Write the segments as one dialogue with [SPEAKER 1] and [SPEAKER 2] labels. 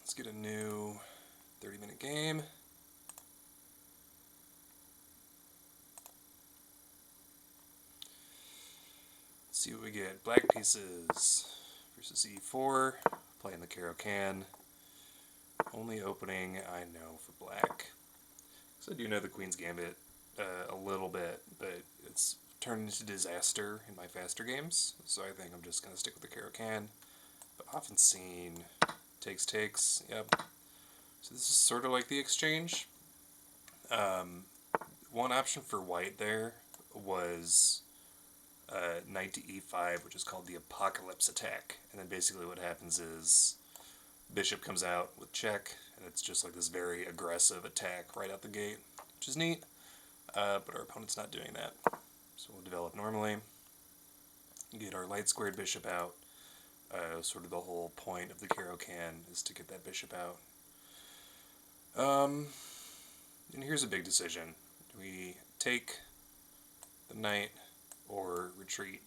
[SPEAKER 1] Let's get a new 30-minute game. Let's see what we get. Black pieces versus E4. Playing the Caro-Can. Only opening I know for black. So I do know the Queen's Gambit a little bit, but it's turned into disaster in my faster games, so I think I'm just going to stick with the Caro-Can. But often seen takes, yep. So this is sort of like the exchange. One option for white there was knight to e5, which is called the Apocalypse attack. And then basically what happens is bishop comes out with check, and it's just like this very aggressive attack right out the gate, which is neat. But our opponent's not doing that. So we'll develop normally, get our light squared bishop out. Sort of the whole point of the Caro-Can is to get that bishop out. And here's a big decision. Do we take the knight or retreat?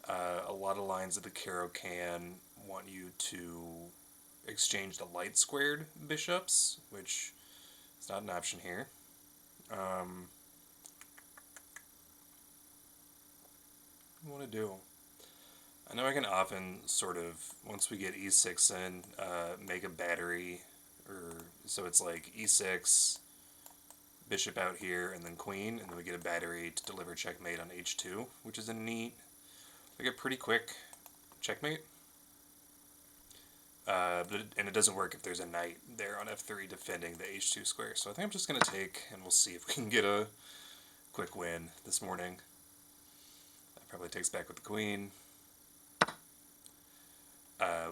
[SPEAKER 1] A lot of lines of the Caro-Can want you to exchange the light squared bishops, which is not an option here. What do I want to do? I know I can often sort of, once we get e6 in, make a battery, so it's like e6, bishop out here, and then queen, and then we get a battery to deliver checkmate on h2, which is a neat, like a pretty quick checkmate. And it doesn't work if there's a knight there on f3 defending the h2 square. So I think I'm just going to take, and we'll see if we can get a quick win this morning. That probably takes back with the queen.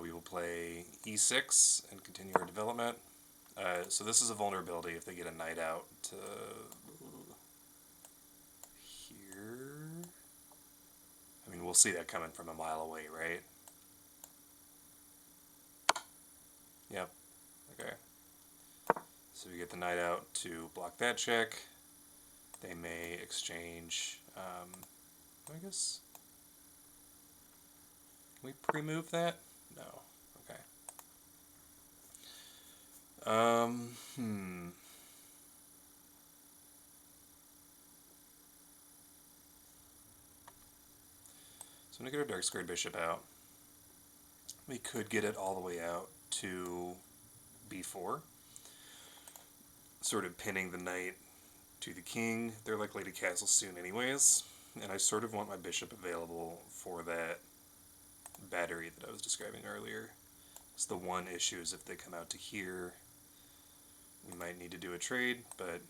[SPEAKER 1] We will play e6 and continue our development. So this is a vulnerability if they get a knight out to here. I mean, we'll see that coming from a mile away, right? Yep. Okay. So we get the knight out to block that check. They may exchange. I guess. Can we pre-move that? No. Okay. So I'm going to get our dark squared bishop out. We could get it all the way out to b4, sort of pinning the knight to the king. They're likely to castle soon anyways, and I sort of want my bishop available for that battery that I was describing earlier. So the one issue is if they come out to here, we might need to do a trade, but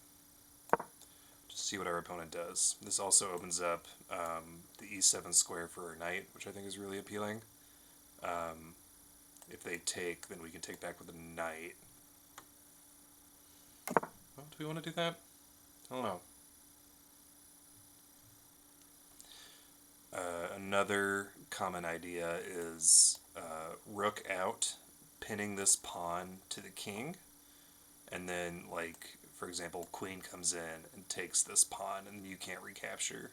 [SPEAKER 1] just see what our opponent does. This also opens up the e7 square for our knight, which I think is really appealing. If they take, then we can take back with a knight. Well, do we want to do that? I don't know. Another common idea is rook out, pinning this pawn to the king, and then, like, for example, queen comes in and takes this pawn, and you can't recapture.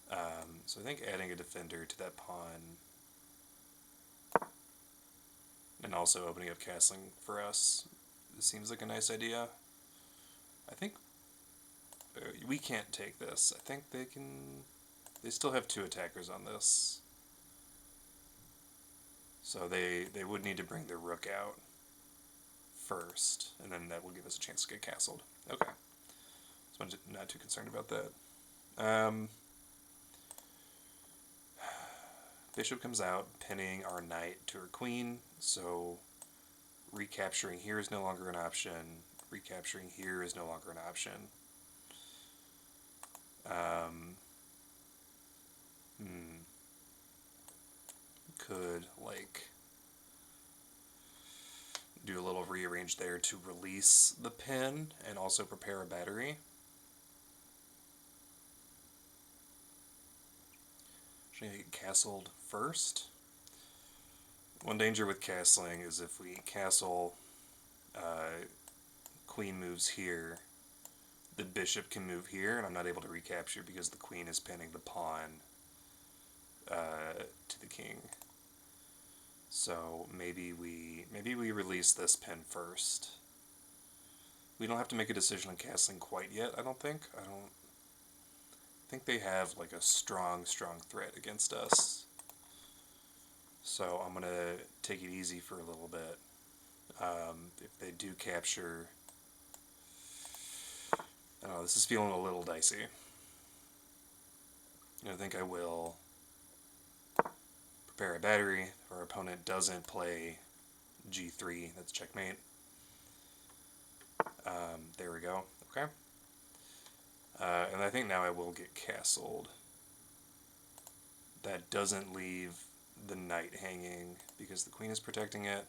[SPEAKER 1] So I think adding a defender to that pawn, and also opening up castling for us, seems like a nice idea. I think we can't take this. I think they can. They still have two attackers on this. So they would need to bring their rook out first, and then that will give us a chance to get castled. Okay. So I'm not too concerned about that. Bishop comes out, pinning our knight to her queen, so recapturing here is no longer an option. Recapturing here is no longer an option. Could, like, do a little rearrange there to release the pin and also prepare a battery. Should I get castled first? One danger with castling is if we castle, queen moves here, the bishop can move here, and I'm not able to recapture because the queen is pinning the pawn to the king. So maybe we release this pin first. We don't have to make a decision on castling quite yet, I don't think. I don't think they have like a strong threat against us. So I'm going to take it easy for a little bit. If they do capture... I don't know, this is feeling a little dicey. I think I will prepare a battery. If our opponent doesn't play G3, that's checkmate. There we go. Okay. And I think now I will get castled. That doesn't leave the knight hanging because the queen is protecting it.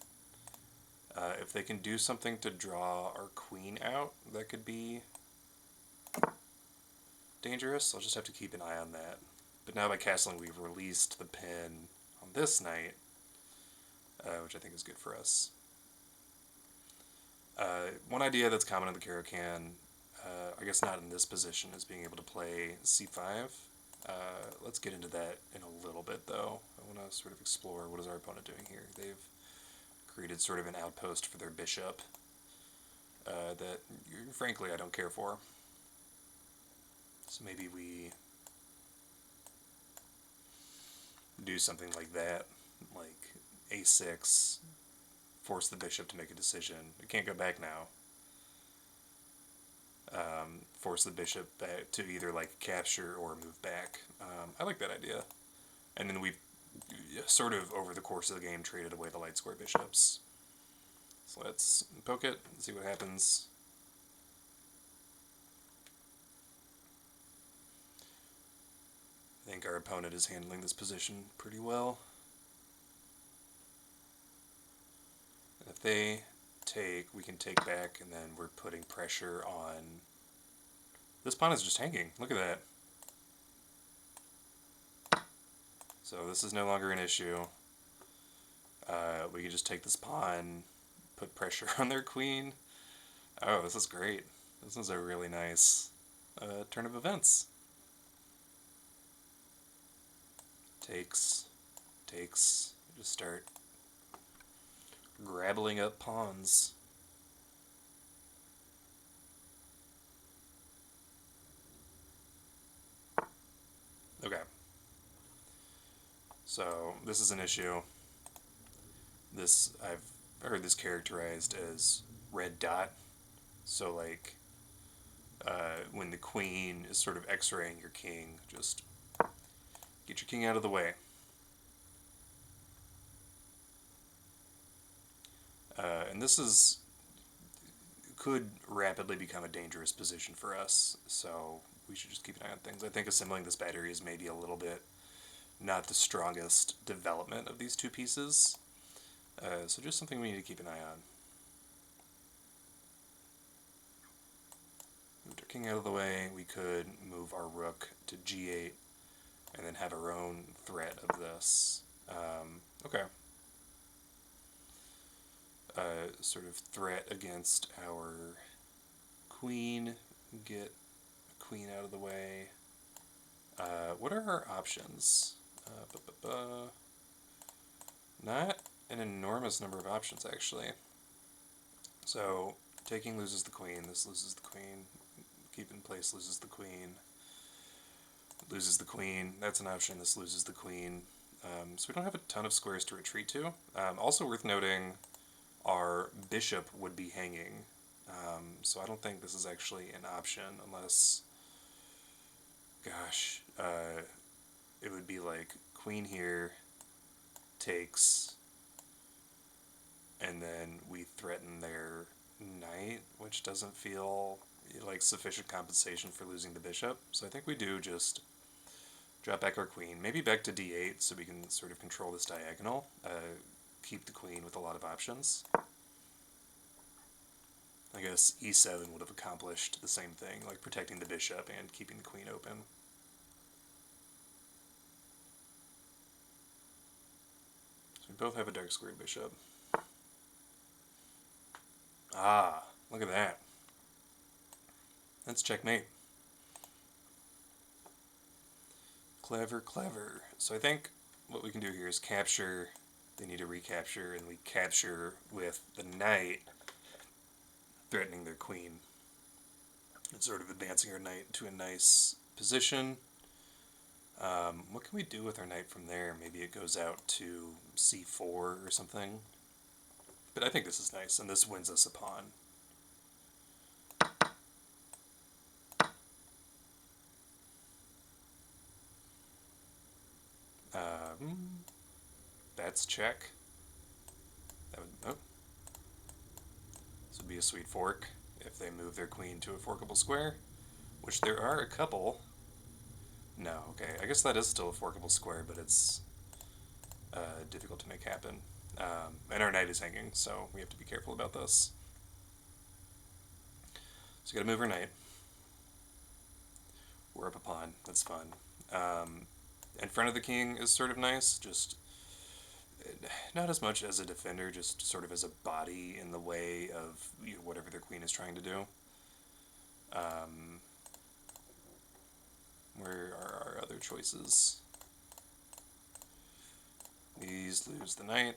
[SPEAKER 1] If they can do something to draw our queen out, that could be dangerous. I'll just have to keep an eye on that. But now by castling, we've released the pin on this knight, which I think is good for us. One idea that's common in the Caro-Kann, I guess not in this position, is being able to play c5. Let's get into that in a little bit, though. I want to sort of explore what is our opponent doing here. They've created sort of an outpost for their bishop that, frankly, I don't care for. So maybe we do something like that, like a6, force the bishop to make a decision. It can't go back now. Force the bishop back to either like capture or move back. I like that idea. And then we've sort of over the course of the game traded away the light square bishops. So let's poke it and see what happens. I think our opponent is handling this position pretty well. And if they take, we can take back, and then we're putting pressure on... This pawn is just hanging. Look at that. So this is no longer an issue. We can just take this pawn, put pressure on their queen. Oh, this is great. This is a really nice turn of events. Takes, just start grabbling up pawns. Okay. So this is an issue. This, I've heard this characterized as red dot. So like when the queen is sort of x-raying your king, just get your king out of the way. And this is could rapidly become a dangerous position for us, so we should just keep an eye on things. I think assembling this battery is maybe a little bit not the strongest development of these two pieces, so just something we need to keep an eye on. Moved our king out of the way, we could move our rook to g8 and then have our own threat of this. Okay. Sort of threat against our queen, get a queen out of the way. What are our options? Not an enormous number of options, actually. So, taking loses the queen, this loses the queen, keep in place loses the queen, loses the queen, that's an option, this loses the queen. So we don't have a ton of squares to retreat to. Also worth noting, our bishop would be hanging, so I don't think this is actually an option unless, gosh, it would be like queen here takes, and then we threaten their knight, which doesn't feel like sufficient compensation for losing the bishop. So I think we do just drop back our queen, maybe back to d8 so we can sort of control this diagonal, keep the queen with a lot of options. I guess e7 would have accomplished the same thing, like protecting the bishop and keeping the queen open. So we both have a dark squared bishop. Ah, look at that. That's checkmate. Clever, clever. So I think what we can do here is capture they need to recapture, and we capture with the knight threatening their queen. And sort of advancing our knight to a nice position. What can we do with our knight from there? Maybe it goes out to c4 or something. But I think this is nice, and this wins us a pawn. That's check. That would, oh. This would be a sweet fork if they move their queen to a forkable square, which there are a couple. No, okay, I guess that is still a forkable square, but it's difficult to make happen. And our knight is hanging, so we have to be careful about this. So we gotta move our knight. We're up a pawn, that's fun. In front of the king is sort of nice, just not as much as a defender, just sort of as a body in the way of whatever their queen is trying to do. Where are our other choices? These lose the knight.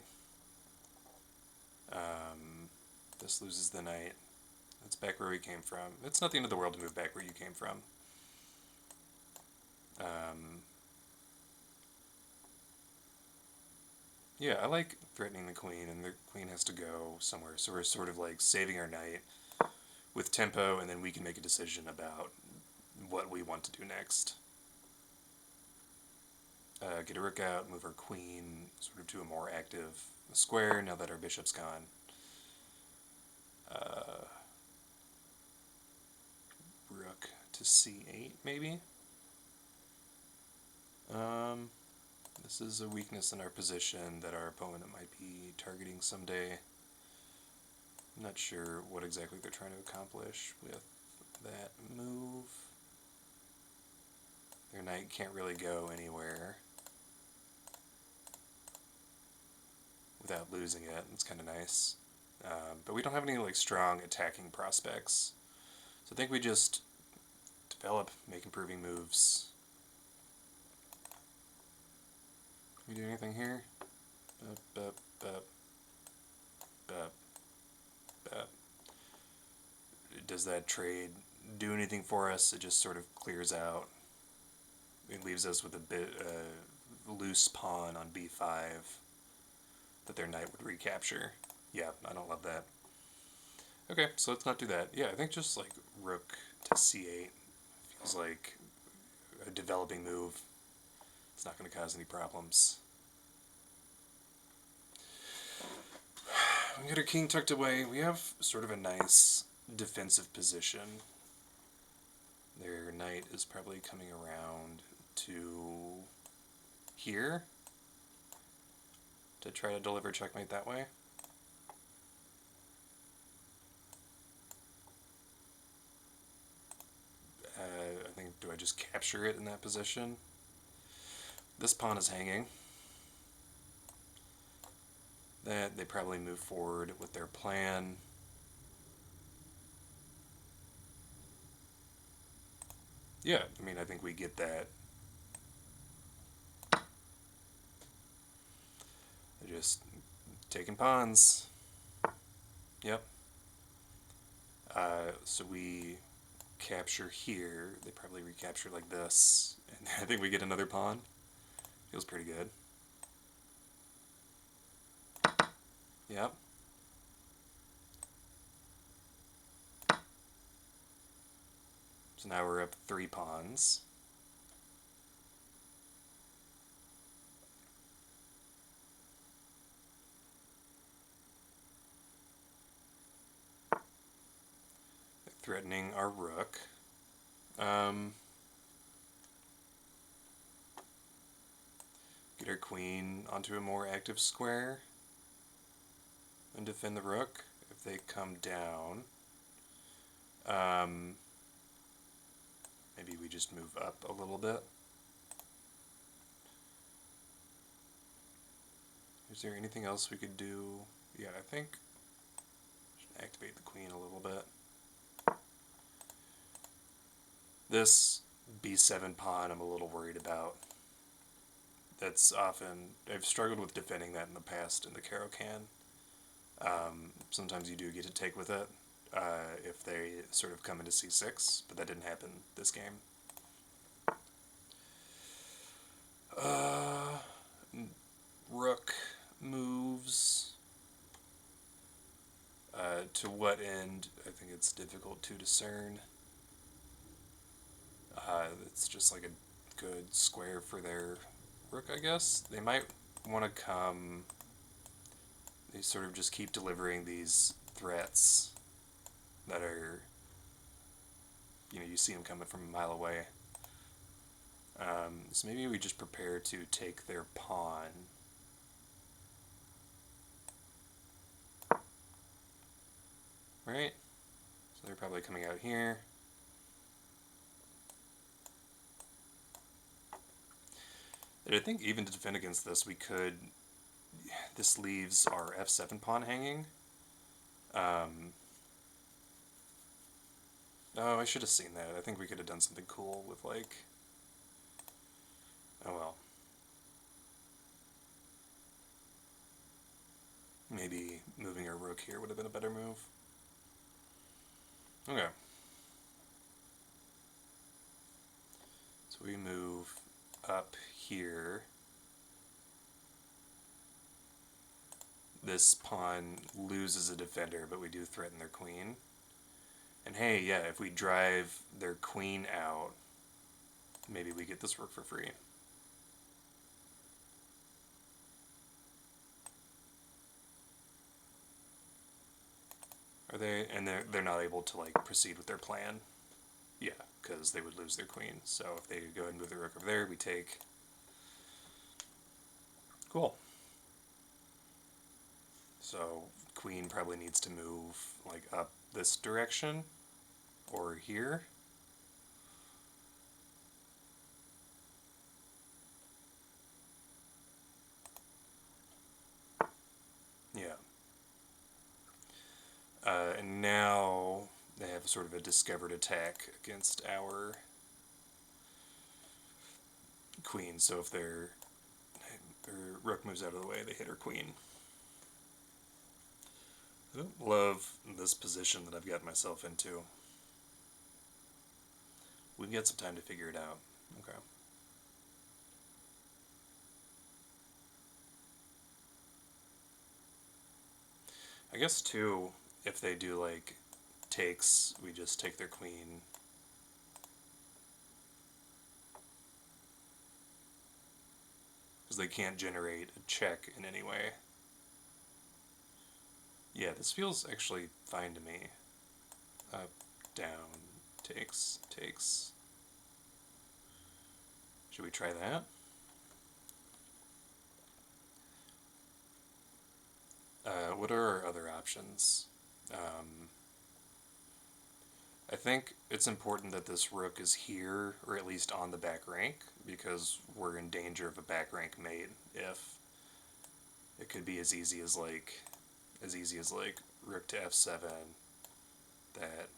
[SPEAKER 1] This loses the knight. That's back where we came from. It's not the end of the world to move back where you came from. Yeah, I like threatening the queen, and the queen has to go somewhere. So we're sort of like saving our knight with tempo, and then we can make a decision about what we want to do next. Get a rook out, move our queen sort of to a more active square now that our bishop's gone. Rook to c8, maybe? This is a weakness in our position that our opponent might be targeting someday. I'm not sure what exactly they're trying to accomplish with that move. Their knight can't really go anywhere without losing it. It's kind of nice. But we don't have any like strong attacking prospects. So I think we just develop, make improving moves. Can we do anything here? Does that trade do anything for us? It just sort of clears out. It leaves us with a bit loose pawn on b5 that their knight would recapture. Yeah, I don't love that. Okay, so let's not do that. Yeah, I think just like rook to c8 feels like a developing move. It's not going to cause any problems. We got our king tucked away. We have sort of a nice defensive position. Their knight is probably coming around to here to try to deliver checkmate that way. I think, do I just capture it in that position? This pawn is hanging. That they probably move forward with their plan. Yeah, I mean, I think we get that. They're just taking pawns. Yep. So we capture here. They probably recapture like this. And I think we get another pawn. Feels pretty good. Yep. So now we're up 3 pawns. Threatening our rook. Get our queen onto a more active square and defend the rook if they come down. Maybe we just move up a little bit. Is there anything else we could do? Yeah, I think we should activate the queen a little bit. This b7 pawn I'm a little worried about. that's often, I've struggled with defending that in the past in the Caro-Can. Sometimes you do get to take with it if they sort of come into c6, but that didn't happen this game. Uh, Rook moves. To what end, I think it's difficult to discern. It's just like a good square for their rook, I guess. They might want to come. They sort of just keep delivering these threats that are, you see them coming from a mile away. So maybe we just prepare to take their pawn. Right? So they're probably coming out here. And I think even to defend against this, we could. This leaves our f7 pawn hanging. Oh, I should have seen that. I think we could have done something cool with, like. Oh well. Maybe moving our rook here would have been a better move. Okay. So we move up here. This pawn loses a defender, but we do threaten their queen. And hey, yeah, if we drive their queen out, maybe we get this rook for free. Are they? And they're not able to like proceed with their plan. Yeah, because they would lose their queen. So if they go ahead and move the rook over there, we take. Cool. So queen probably needs to move like up this direction or here. Yeah. And now they have sort of a discovered attack against our queen. So if their rook moves out of the way, they hit her queen. I don't love this position that I've got myself into. We can get some time to figure it out. Okay. I guess too, if they do like takes, we just take their queen. Because they can't generate a check in any way. Yeah, this feels actually fine to me. Up, down, takes, takes. Should we try that? What are our other options? I think it's important that this rook is here, or at least on the back rank, because we're in danger of a back rank mate if it could be as easy as like rook to f7 that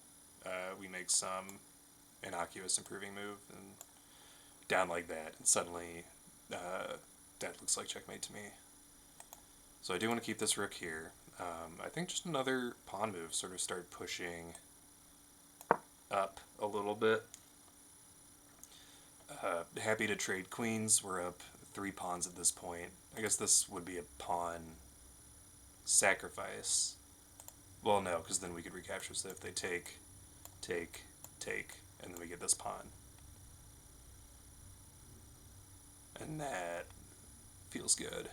[SPEAKER 1] we make some innocuous improving move and down like that, and suddenly that looks like checkmate to me. So I do want to keep this rook here. I think just another pawn move, sort of start pushing up a little bit. Happy to trade queens. We're up 3 pawns at this point. I guess this would be a pawn sacrifice. Well, no, because then we could recapture. So if they take, and then we get this pawn. And that feels good.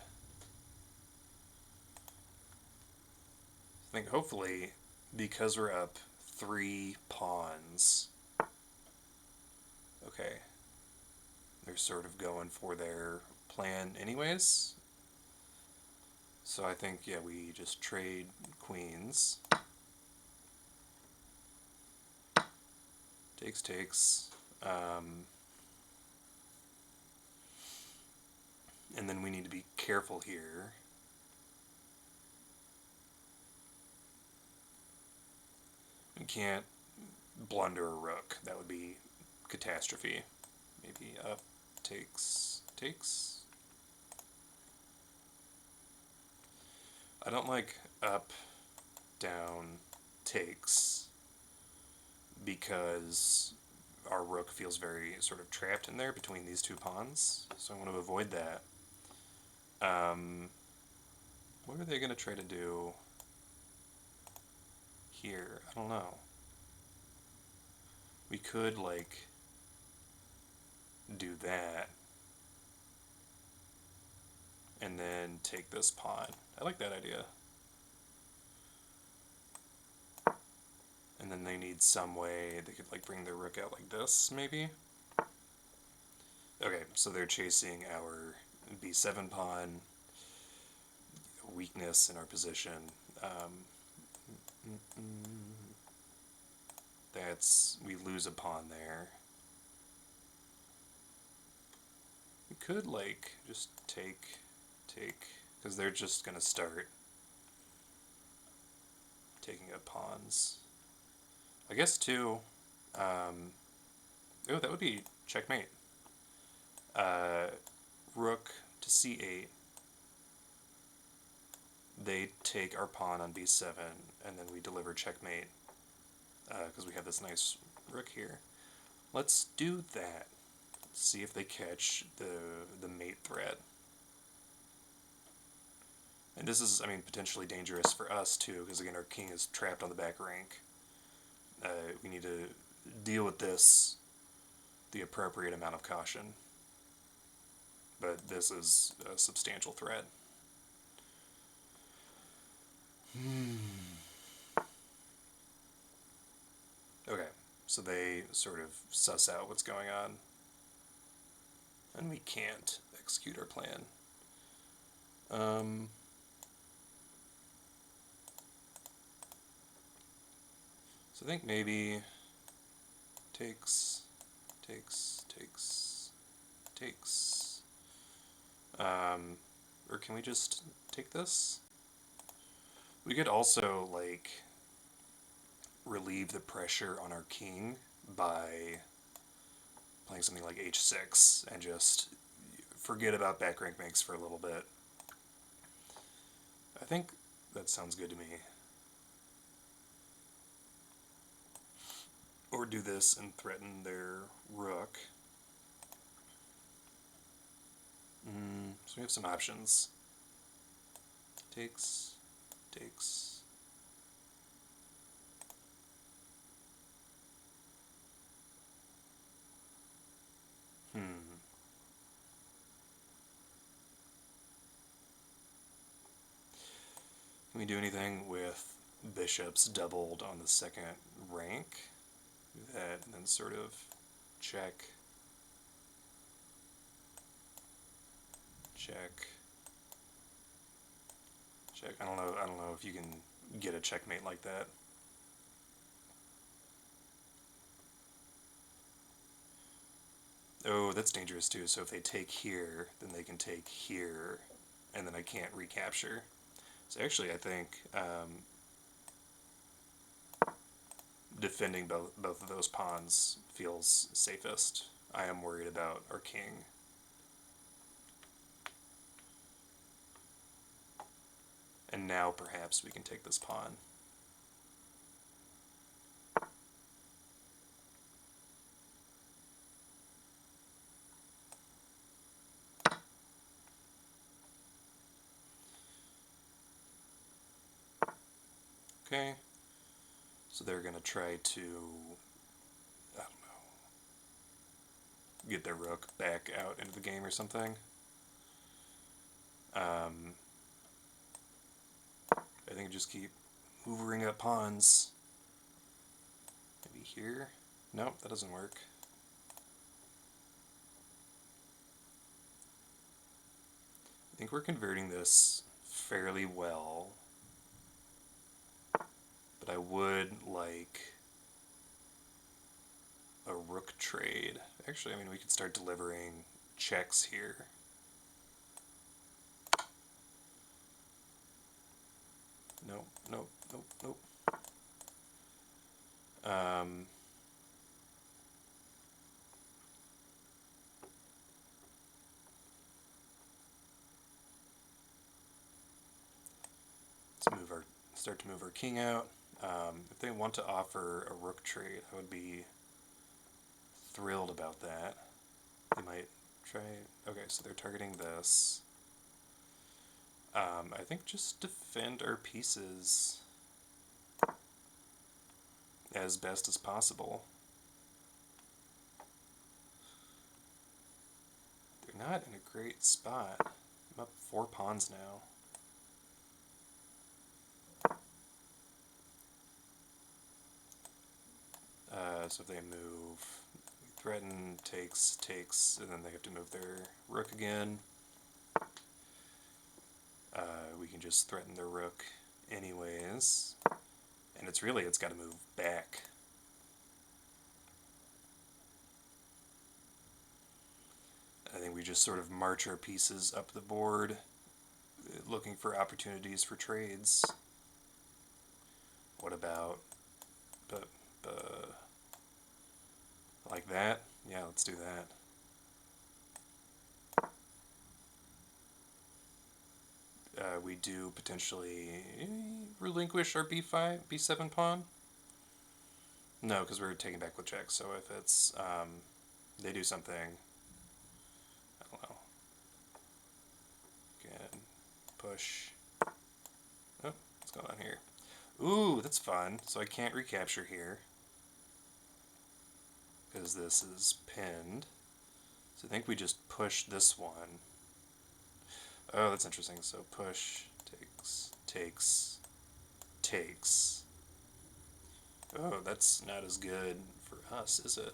[SPEAKER 1] I think hopefully, because we're up 3 pawns, okay, they're sort of going for their plan anyways. So I think, yeah, we just trade queens. Takes, takes. And then we need to be careful here. We can't blunder a rook. That would be catastrophe. Maybe up, takes, takes. I don't like up, down takes because our rook feels very sort of trapped in there between these two pawns, so I want to avoid that. What are they going to try to do here? I don't know. We could, like, do that and then take this pawn. I like that idea. And then they need some way they could, like, bring their rook out like this, maybe? Okay, so they're chasing our b7 pawn, weakness in our position. We lose a pawn there. We could, like, just take, because they're just gonna start taking up pawns. I guess too, oh, that would be checkmate. Rook to c8. They take our pawn on b7, and then we deliver checkmate, because we have this nice rook here. Let's do that. Let's see if they catch the mate threat. And this is, I mean, potentially dangerous for us too, because again, our king is trapped on the back rank. We need to deal with this the appropriate amount of caution. But this is a substantial threat. Okay, so they sort of suss out what's going on. And we can't execute our plan. So I think maybe takes. Or can we just take this? We could also, like, relieve the pressure on our king by playing something like h6 and just forget about back rank makes for a little bit. I think that sounds good to me. Or do this and threaten their rook. So we have some options. Takes. Can we do anything with bishops doubled on the second rank? Do that and then sort of check. I don't know if you can get a checkmate like that. Oh, that's dangerous too. So if they take here, then they can take here, and then I can't recapture. So actually, I think defending both of those pawns feels safest. I am worried about our king. And now perhaps we can take this pawn. Okay, so they're going to try to, I don't know, get their rook back out into the game or something. I think just keep hoovering up pawns. Maybe here? Nope, that doesn't work. I think we're converting this fairly well. But I would like a rook trade. Actually, I mean, we could start delivering checks here. Nope. start to move our king out. If they want to offer a rook trade, I would be thrilled about that. They might try. Okay, so they're targeting this. I think just defend our pieces as best as possible. They're not in a great spot. I'm up 4 pawns now. So if they move, threaten, takes, and then they have to move their rook again. We can just threaten their rook anyways. And it's got to move back. I think we just sort of march our pieces up the board, looking for opportunities for trades. What about like that? Yeah, let's do that. We do potentially relinquish our b5, b7 pawn. No, because we're taking back with check. So if it's they do something, I don't know. Again, push. Oh, what's going on here? Ooh, that's fun. So I can't recapture here because this is pinned. So I think we just push this one. Oh, that's interesting. So push, takes. Oh, that's not as good for us, is it?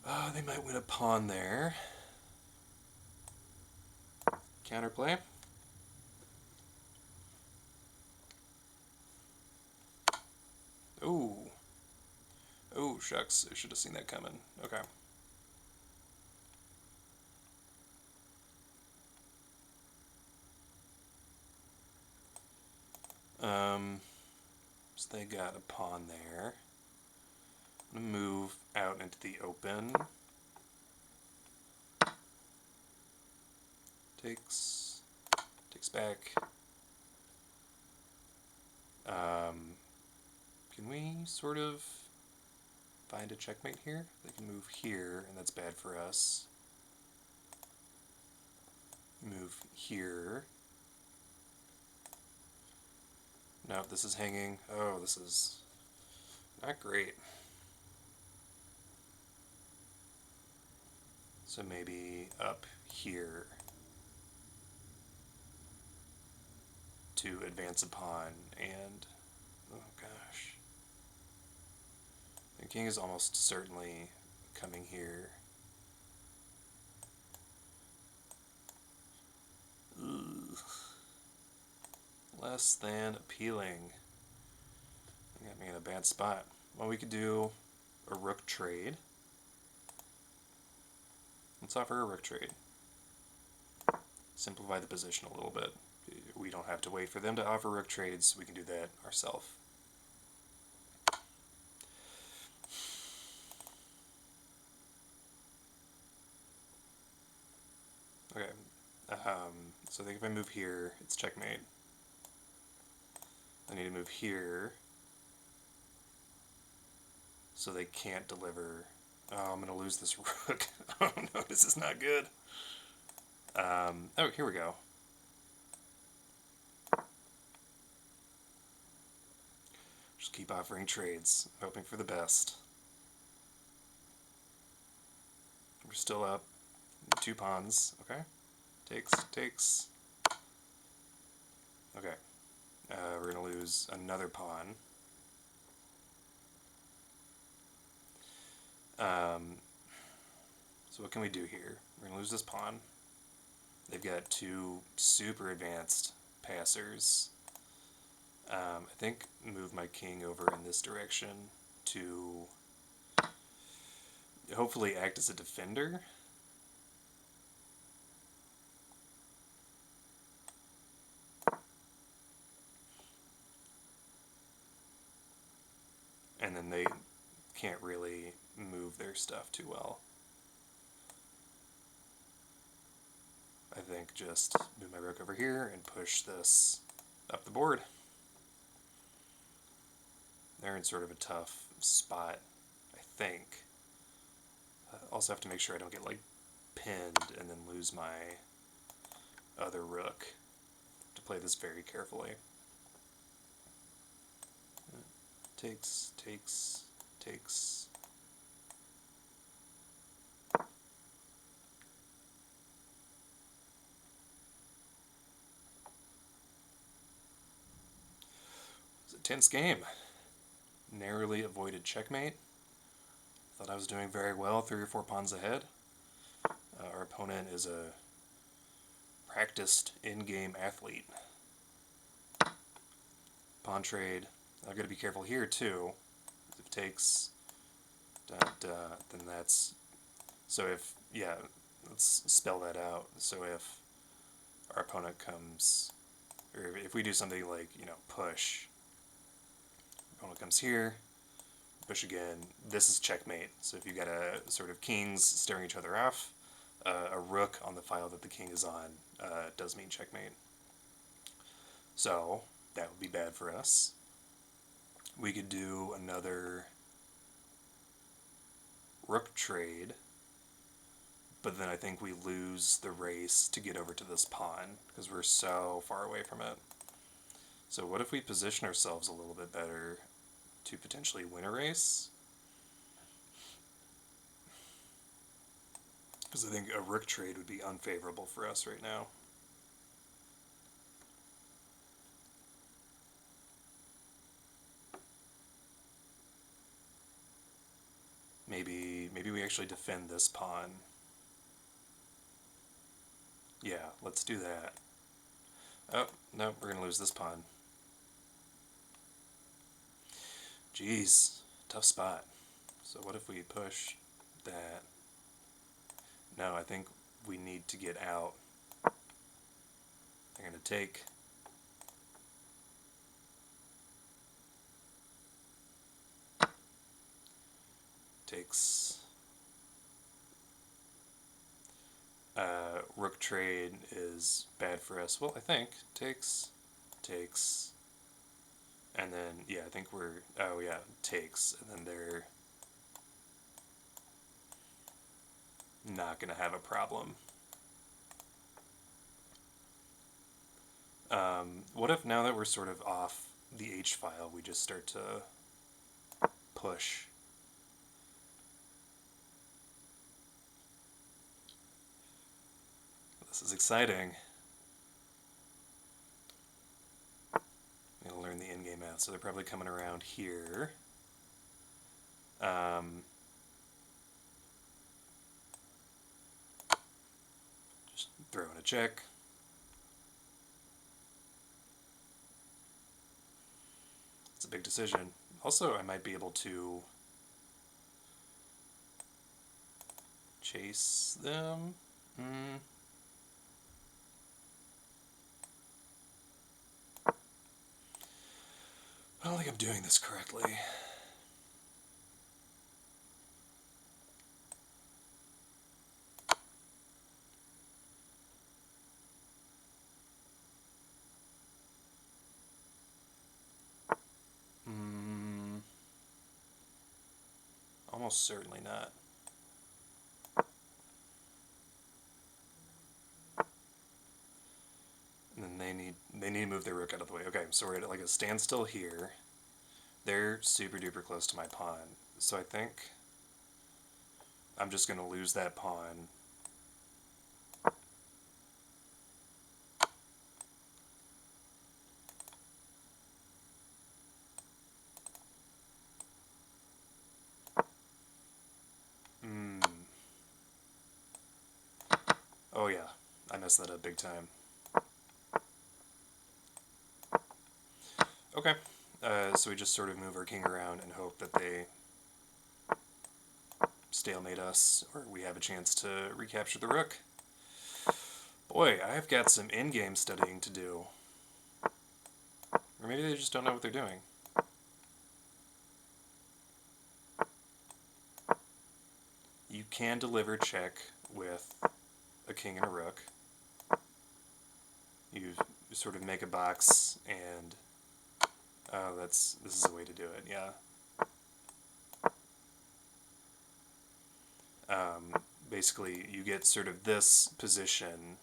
[SPEAKER 1] Oh, they might win a pawn there. Counterplay. Ooh. Oh, shucks. I should have seen that coming. Okay. So they got a pawn there. I'm going to move out into the open. Takes back. Can we sort of find a checkmate here? They can move here, and that's bad for us. Move here. No, this is hanging. Oh, this is not great. So maybe up here to advance a pawn, and oh gosh. The king is almost certainly coming here. Ugh. Less than appealing. Got me in a bad spot. Well, we could do a rook trade. Let's offer a rook trade. Simplify the position a little bit. We don't have to wait for them to offer rook trades. We can do that ourselves. Okay. So I think if I move here, it's checkmate. I need to move here so they can't deliver. Oh, I'm going to lose this rook. Oh no, this is not good. Oh, here we go. Just keep offering trades, hoping for the best. We're still up 2 pawns. Okay. Takes. Okay. We're going to lose another pawn. So what can we do here? We're going to lose this pawn. They've got 2 super advanced passers. I think move my king over in this direction to hopefully act as a defender. And then they can't really move their stuff too well. I think just move my rook over here and push this up the board. They're in sort of a tough spot, I think. Also have to make sure I don't get like pinned and then lose my other rook. To play this very carefully. Takes, takes, takes. It's a tense game. Narrowly avoided checkmate. Thought I was doing very well, 3 or 4 pawns ahead. Our opponent is a practiced in-game athlete. Pawn trade. I've got to be careful here too. If it takes, then that's. So if, yeah, let's spell that out. So if our opponent comes, or if we do something like, push, opponent comes here, push again, this is checkmate. So if you got a sort of kings staring each other off, a rook on the file that the king is on does mean checkmate. So that would be bad for us. We could do another rook trade, but then I think we lose the race to get over to this pawn because we're so far away from it. So what if we position ourselves a little bit better to potentially win a race? Because I think a rook trade would be unfavorable for us right now. Maybe we actually defend this pawn. Yeah, let's do that. Oh, no, we're going to lose this pawn. Jeez, tough spot. So what if we push that? No, I think we need to get out. They're going to take. Takes. Rook trade is bad for us. Well, I think. Takes. Takes. And then, yeah, I think we're. Oh, yeah, takes. And then they're not going to have a problem. What if now that we're sort of off the H file, we just start to push? This is exciting. I'm going to learn the in-game math, so they're probably coming around here. Just throw in a check. It's a big decision. Also, I might be able to chase them. I don't think I'm doing this correctly. Almost certainly not. And then they need to move their rook out of the way. Okay, so we're at like a standstill here. They're super duper close to my pawn. So I think I'm just going to lose that pawn. Oh yeah, I messed that up big time. Okay, so we just sort of move our king around and hope that they stalemate us, or we have a chance to recapture the rook. Boy, I've got some in-game studying to do. Or maybe they just don't know what they're doing. can deliver check with a king and a rook. You sort of make a box and... Oh, this is a way to do it, yeah. Basically, you get sort of this position,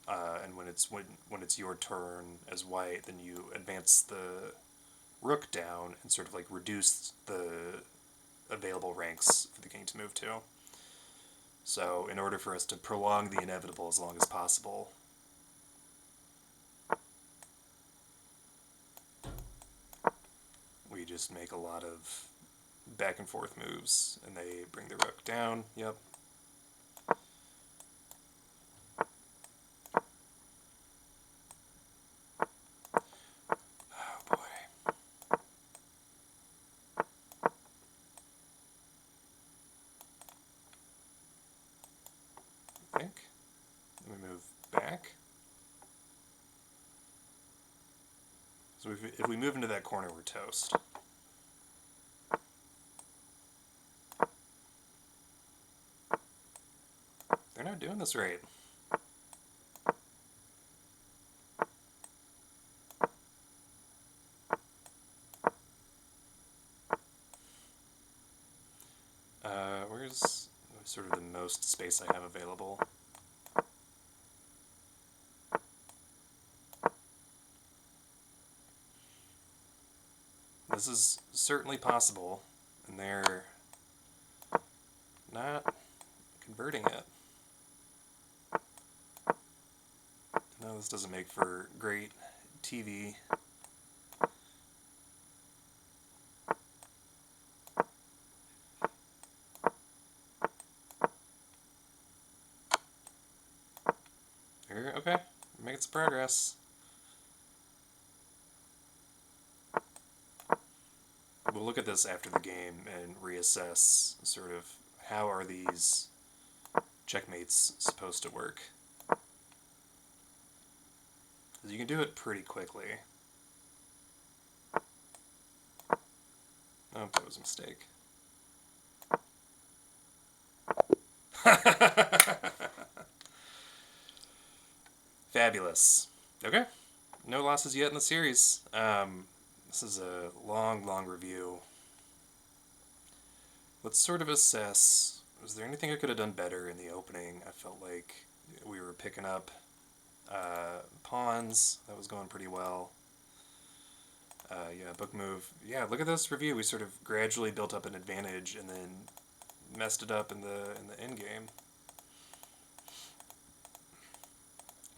[SPEAKER 1] and when it's your turn as white, then you advance the rook down and sort of like reduce the available ranks for the king to move to. So, in order for us to prolong the inevitable as long as possible, we just make a lot of back and forth moves, and they bring the rook down. Yep. Oh boy. I think. Let me move back. So if we move into that corner, we're toast. They're not doing this right. Where's sort of the most space I have available? This is certainly possible, and they're not converting it. No, this doesn't make for great TV. Okay, making some progress. We'll look at this after the game and reassess sort of how are these checkmates supposed to work. Because you can do it pretty quickly. Oh, that was a mistake. Fabulous. Okay. No losses yet in the series. This is a long, long review. Let's sort of assess, was there anything I could have done better in the opening? I felt like we were picking up pawns. That was going pretty well. Yeah, book move. Yeah, look at this review. We sort of gradually built up an advantage and then messed it up in the end game.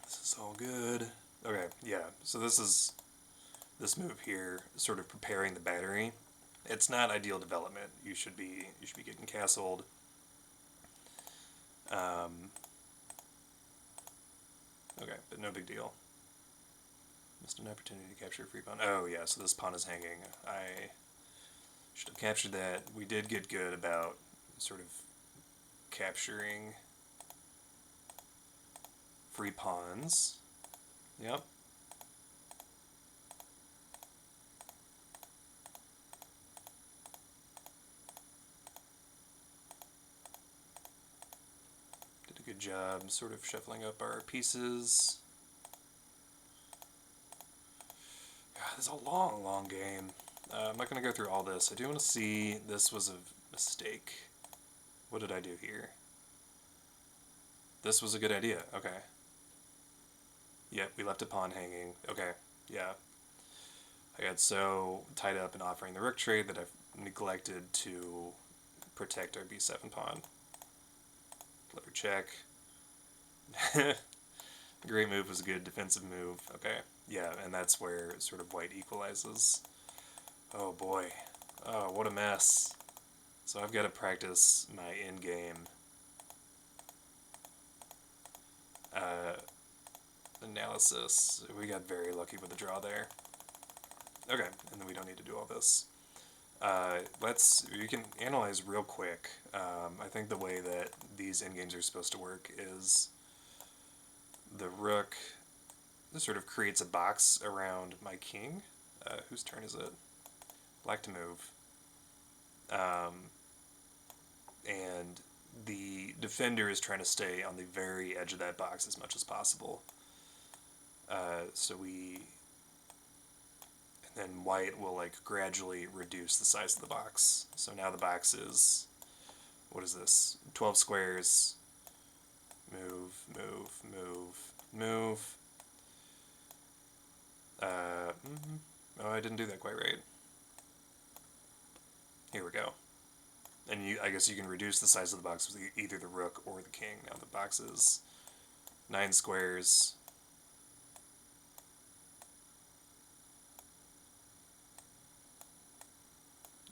[SPEAKER 1] This is all good. Okay, yeah. So this move here, sort of preparing the battery. It's not ideal development. You should be getting castled. Okay, but no big deal. Missed an opportunity to capture a free pawn. Oh yeah, so this pawn is hanging. I should have captured that. We did get good about sort of capturing free pawns. Yep. Did a good job sort of shuffling up our pieces. God, this is a long, long game. I'm not going to go through all this. I do want to see, this was a mistake. What did I do here? This was a good idea. Okay. Yep, we left a pawn hanging. Okay, yeah. I got so tied up in offering the rook trade that I've neglected to protect our b7 pawn. Deliver check. Great move was a good defensive move. Okay, yeah, and that's where sort of white equalizes. Oh boy. Oh, what a mess. So I've got to practice my in-game analysis. We got very lucky with the draw there. Okay, and then we don't need to do all this. You can analyze real quick. I think the way that these endgames are supposed to work is the rook sort of creates a box around my king. Whose turn is it? Black to move. And the defender is trying to stay on the very edge of that box as much as possible. So we, and then white will like gradually reduce the size of the box. So now the box is, what is this? 12 squares. Move, move, move, move. Oh, I didn't do that quite right. Here we go. And I guess you can reduce the size of the box with either the rook or the king. Now the box is 9 squares.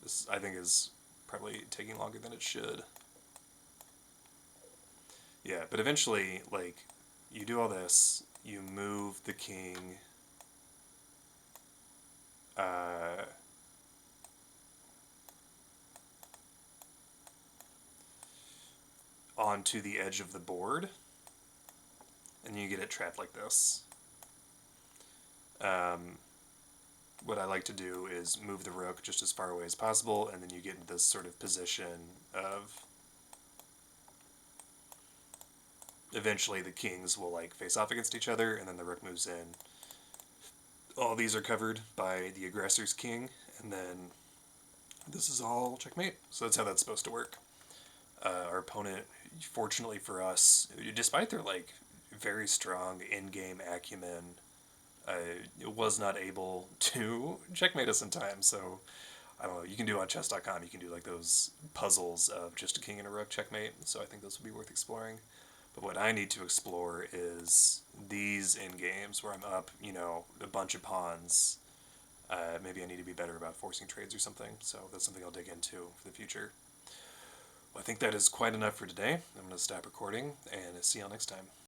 [SPEAKER 1] This, I think, is probably taking longer than it should. Yeah, but eventually, like, you do all this, you move the king uh, onto the edge of the board, and you get it trapped like this. Um, what I like to do is move the rook just as far away as possible, and then you get into this sort of position of eventually the kings will like face off against each other, and then the rook moves in. All these are covered by the aggressor's king, and then this is all checkmate. So that's how that's supposed to work. Our opponent, fortunately for us, despite their like very strong in-game acumen, was not able to checkmate us in time. So I don't know. You can do on chess.com. You can do like those puzzles of just a king and a rook checkmate. So I think those would be worth exploring. But what I need to explore is these in games where I'm up, a bunch of pawns. Maybe I need to be better about forcing trades or something. So that's something I'll dig into for the future. Well, I think that is quite enough for today. I'm going to stop recording and see y'all next time.